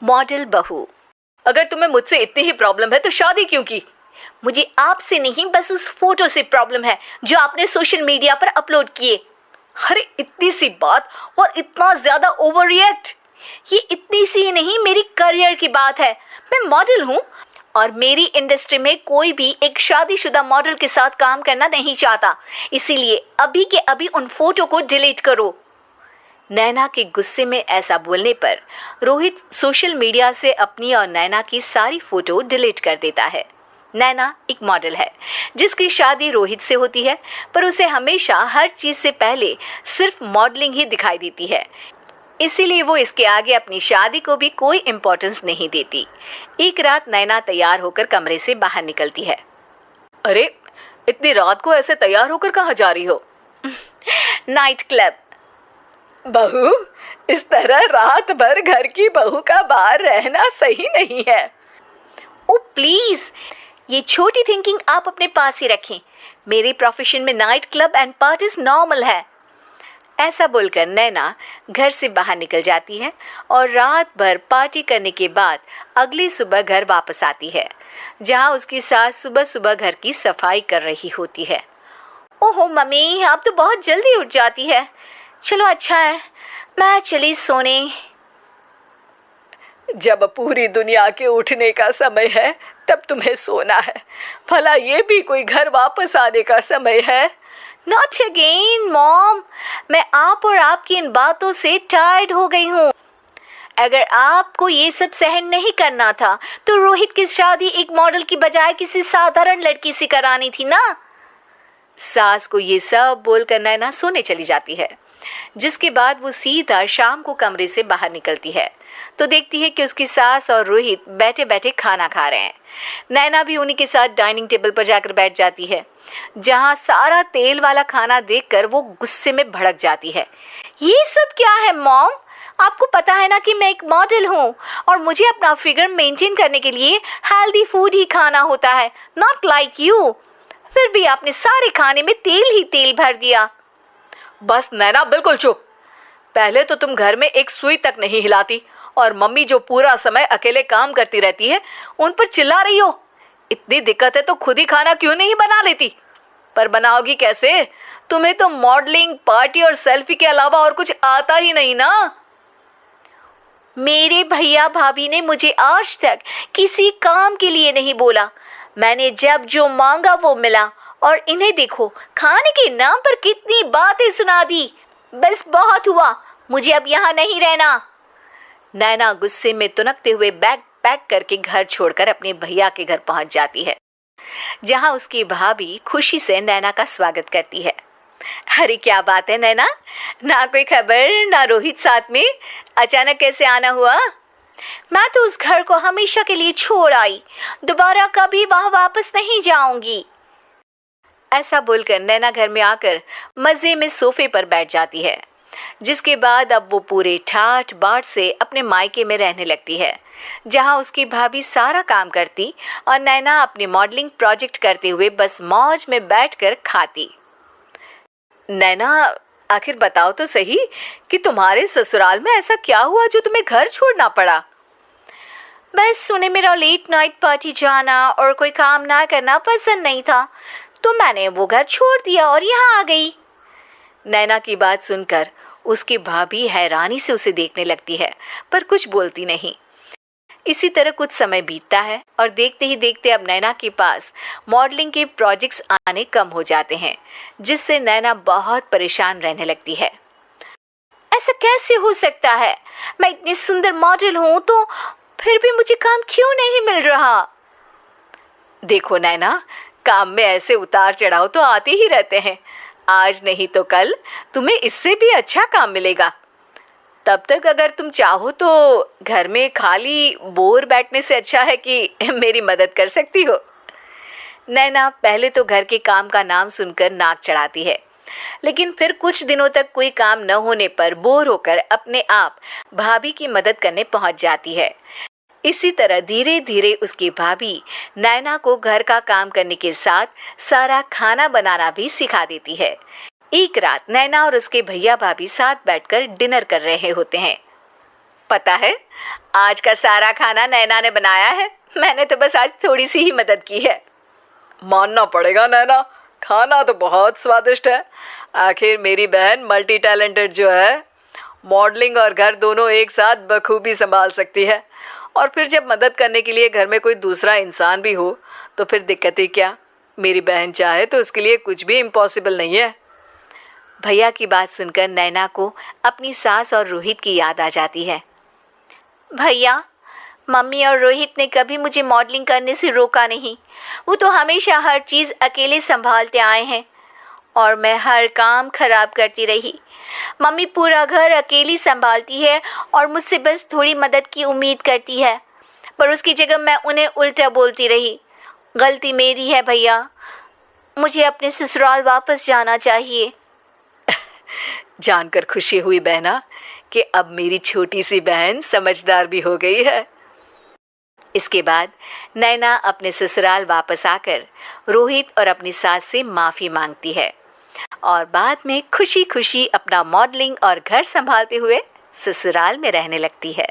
Model बहू। अगर तुम्हें मुझसे इतनी ही प्रॉब्लम है तो शादी क्यों की? मुझे आपसे नहीं, बस उस फोटो से प्रॉब्लम है जो आपने सोशल मीडिया पर अपलोड किए। अरे इतनी सी बात और इतना ज्यादा ओवर रिएक्ट? ये इतनी सी ही नहीं, मेरी करियर की बात है। मैं मॉडल हूँ और मेरी इंडस्ट्री में कोई भी एक शादीशुदा मॉडल के साथ काम करना नहीं चाहता। इसीलिए अभी के अभी उन फोटो को डिलीट करो। नैना के गुस्से में ऐसा बोलने पर रोहित सोशल मीडिया से अपनी और नैना की सारी फोटो डिलीट कर देता है। नैना एक मॉडल है जिसकी शादी रोहित से होती है, पर उसे हमेशा हर चीज से पहले सिर्फ मॉडलिंग ही दिखाई देती है। इसीलिए वो इसके आगे अपनी शादी को भी कोई इम्पोर्टेंस नहीं देती। एक रात नैना तैयार होकर कमरे से बाहर निकलती है। अरे इतनी रात को ऐसे तैयार होकर कहाँ जा रही हो? Night club. बहू, इस तरह रात भर घर की बहू का बाहर रहना सही नहीं है। ओ प्लीज, ये छोटी थिंकिंग आप अपने पास ही रखें। मेरे प्रोफेशन में night club and parties normal है। ऐसा बोलकर नैना घर से बाहर निकल जाती है और रात भर पार्टी करने के बाद अगली सुबह घर वापस आती है, जहां उसकी सास सुबह सुबह घर की सफाई कर रही होती है। ओहो मम्मी, आप तो बहुत जल्दी उठ जाती है। चलो अच्छा है, मैं चली सोने। जब पूरी दुनिया के उठने का समय है तब तुम्हें सोना है। भला ये भी कोई घर वापस आने का समय है? नॉट अगेन मॉम, मैं आप और आपकी इन बातों से टायर्ड हो गई हूँ। अगर आपको ये सब सहन नहीं करना था तो रोहित की शादी एक मॉडल की बजाय किसी साधारण लड़की से करानी थी ना। सास को ये सब बोलकर नैना सोने चली जाती है, जिसके बाद वो सीधा शाम को कमरे से बाहर निकलती है तो देखती है कि उसकी सास और रोहित बैठे बैठे खाना खा रहे हैं। नैना भी उन्हीं के साथ डाइनिंग टेबल पर जाकर बैठ जाती है, जहां सारा तेल वाला खाना देखकर वो गुस्से में भड़क जाती है। ये सब क्या है मॉम? आपको पता है ना कि मैं एक मॉडल हूँ और मुझे अपना फिगर मेंटेन करने के लिए हेल्दी फूड ही खाना होता है, नॉट लाइक यू। फिर भी आपने सारे खाने में तेल ही तेल भर दिया। बस नैना, बिल्कुल चुप। पहले तो तुम घर में एक सुई तक नहीं हिलाती और मम्मी जो पूरा समय अकेले काम करती रहती है उन पर चिल्ला रही हो। इतनी दिक्कत है तो खुद ही खाना क्यों नहीं बना लेती? पर बनाओगी कैसे? तुम्हें तो मॉडलिंग, पार्टी और सेल्फी के अलावा और कुछ आता ही नहीं ना। मेरे भैया भाभी ने मुझे आज तक किसी काम के लिए नहीं बोला। मैंने जब जो मांगा वो मिला और इन्हें देखो, खाने के नाम पर कितनी बातें सुना दी। बस बहुत हुआ, मुझे अब यहाँ नहीं रहना। नैना गुस्से में तुनकते हुए बैग पैक करके घर छोड़कर अपने भैया के घर पहुंच जाती है, जहां उसकी भाभी खुशी से नैना का स्वागत करती है। अरे क्या बात है नैना, ना कोई खबर ना रोहित साथ में, अचानक कैसे आना हुआ? मैं तो उस घर को हमेशा के लिए छोड़ आई, दोबारा कभी वहां वापस नहीं जाऊंगी। ऐसा बोलकर नैना घर में आकर मजे में सोफे पर बैठ जाती है, जिसके बाद अब वो पूरे ठाठ बाट से अपने मायके में रहने लगती है, जहां उसकी भाभी सारा काम करती और नैना अपने मॉडलिंग प्रोजेक्ट करते हुए बस मौज में बैठकर खाती। नैना, आखिर बताओ तो सही कि तुम्हारे ससुराल में ऐसा क्या हुआ जो तुम्हें घर छोड़ना पड़ा? बस उन्हें मेरा लेट नाइट पार्टी जाना और कोई काम ना करना पसंद नहीं था, तो मैंने वो घर छोड़ दिया और यहाँ आ गई। नैना की बात सुनकर उसकी भाभी हैरानी से उसे देखने लगती है, पर कुछ बोलती नहीं। इसी तरह कुछ समय बीतता है और देखते ही देखते अब नैना के पास मॉडलिंग के प्रोजेक्ट्स आने कम हो जाते हैं, जिससे नैना बहुत परेशान रहने लगती है। ऐसा कैसे हो सकता है? मैं इतनी सुंदर मॉडल हूँ तो फिर भी मुझे काम क्यों नहीं मिल रहा? देखो नैना, काम में ऐसे उतार चढ़ाव तो आते ही रहते हैं। आज नहीं तो कल तुम्हें इससे भी अच्छा काम मिलेगा। तब तक अगर तुम चाहो तो घर में खाली बोर बैठने से अच्छा है कि मेरी मदद कर सकती हो। नैना पहले तो घर के काम का नाम सुनकर नाक चढ़ाती है, लेकिन फिर कुछ दिनों तक कोई काम न होने पर बोर होकर अपने आप भाभी की मदद करने पहुंच जाती है। इसी तरह धीरे धीरे उसकी भाभी नैना को घर का काम करने के साथ सारा खाना बनाना भी सिखा देती है। एक रात नैना और उसके भैया भाभी साथ बैठकर डिनर कर रहे होते हैं। पता है, आज का सारा खाना नैना ने बनाया है। मैंने तो बस आज थोड़ी सी ही मदद की है। मानना पड़ेगा नैना, खाना तो बहुत स्वादिष्ट है। आखिर मेरी बहन मल्टी टैलेंटेड जो है, मॉडलिंग और घर दोनों एक साथ बखूबी संभाल सकती है। और फिर जब मदद करने के लिए घर में कोई दूसरा इंसान भी हो तो फिर दिक्कत ही क्या। मेरी बहन चाहे तो उसके लिए कुछ भी इम्पॉसिबल नहीं है। भैया की बात सुनकर नैना को अपनी सास और रोहित की याद आ जाती है। भैया, मम्मी और रोहित ने कभी मुझे मॉडलिंग करने से रोका नहीं। वो तो हमेशा हर चीज़ अकेले संभालते आए हैं और मैं हर काम खराब करती रही। मम्मी पूरा घर अकेली संभालती है और मुझसे बस थोड़ी मदद की उम्मीद करती है, पर उसकी जगह मैं उन्हें उल्टा बोलती रही। गलती मेरी है भैया, मुझे अपने ससुराल वापस जाना चाहिए। जानकर खुशी हुई बहना कि अब मेरी छोटी सी बहन समझदार भी हो गई है। इसके बाद नैना अपने ससुराल वापस आकर रोहित और अपनी सास से माफ़ी मांगती है और बाद में खुशी खुशी अपना मॉडलिंग और घर संभालते हुए ससुराल में रहने लगती है।